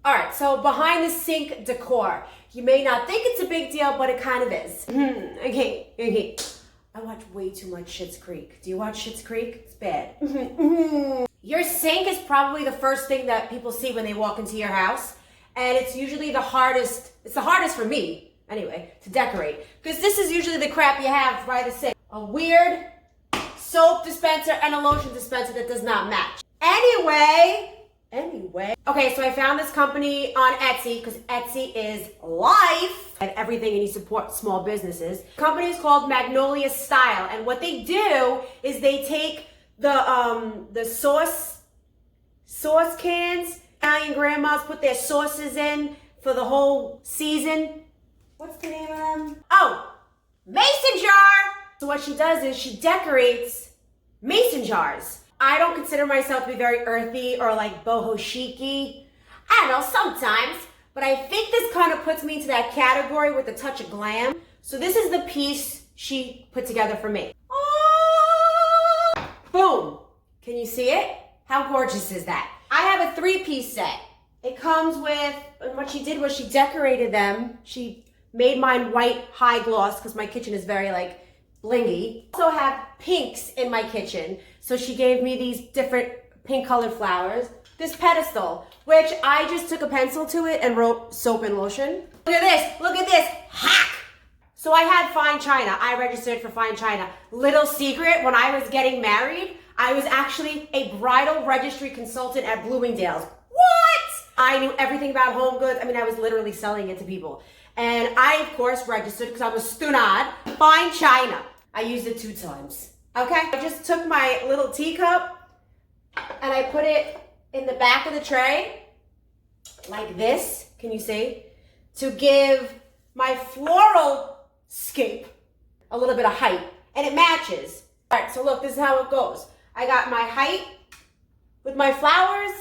All right, so behind the Sink Decor. You may not think it's a big deal, but it kind of is. Okay. I watch way too much Schitt's Creek. Do you watch Schitt's Creek? It's bad. Your sink is probably the first thing that people see when they walk into your house. And it's usually the hardest, it's the hardest for me, anyway, to decorate. Because this is usually the crap you have by the sink. A weird soap dispenser and a lotion dispenser that does not match. Anyway. Okay, so I found this company on Etsy because Etsy is life and everything, and you support small businesses. The company is called Magnolia Style, and what they do is they take the sauce cans. Italian grandmas put their sauces in for the whole season. What's the name of them? Oh, mason jar. So what she does is she decorates mason jars. I don't consider myself to be very earthy or like boho chic-y. I don't know, sometimes. But I think this kind of puts me into that category with a touch of glam. So this is the piece she put together for me. Oh! Boom. Can you see it? How gorgeous is that? I have a 3-piece set. It comes with, and what she did was she decorated them. She made mine white high gloss because my kitchen is very like blingy. I also have pinks in my kitchen. So she gave me these different pink colored flowers. This pedestal, which I just took a pencil to it and wrote soap and lotion. Look at this, hack! So I had fine china. I registered for fine china. Little secret, when I was getting married, I was actually a bridal registry consultant at Bloomingdale's. What? I knew everything about home goods. I mean, I was literally selling it to people. And I, of course, registered because I'm a stunad. Fine china. I used it 2 times. Okay, I just took my little teacup and I put it in the back of the tray like this, can you see? To give my floral scape a little bit of height, and it matches. All right, so look, this is how it goes. I got my height with my flowers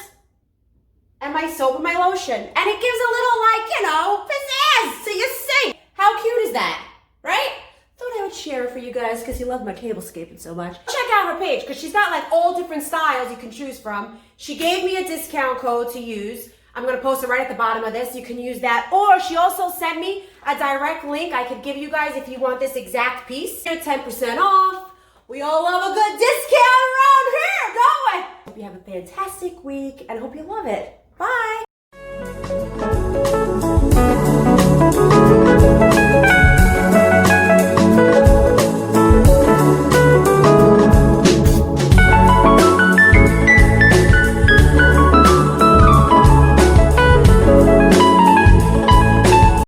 and my soap and my lotion, and it gives a little like, you know, pizzazz to your sink. How cute is that, right? Thought I would share it for you guys because you love my tablescaping so much. Check out her page because she's got like all different styles you can choose from. She gave me a discount code to use. I'm going to post it right at the bottom of this. You can use that. Or she also sent me a direct link I could give you guys if you want this exact piece. You're 10% off. We all love a good discount around here, don't we? Hope you have a fantastic week and hope you love it. Bye.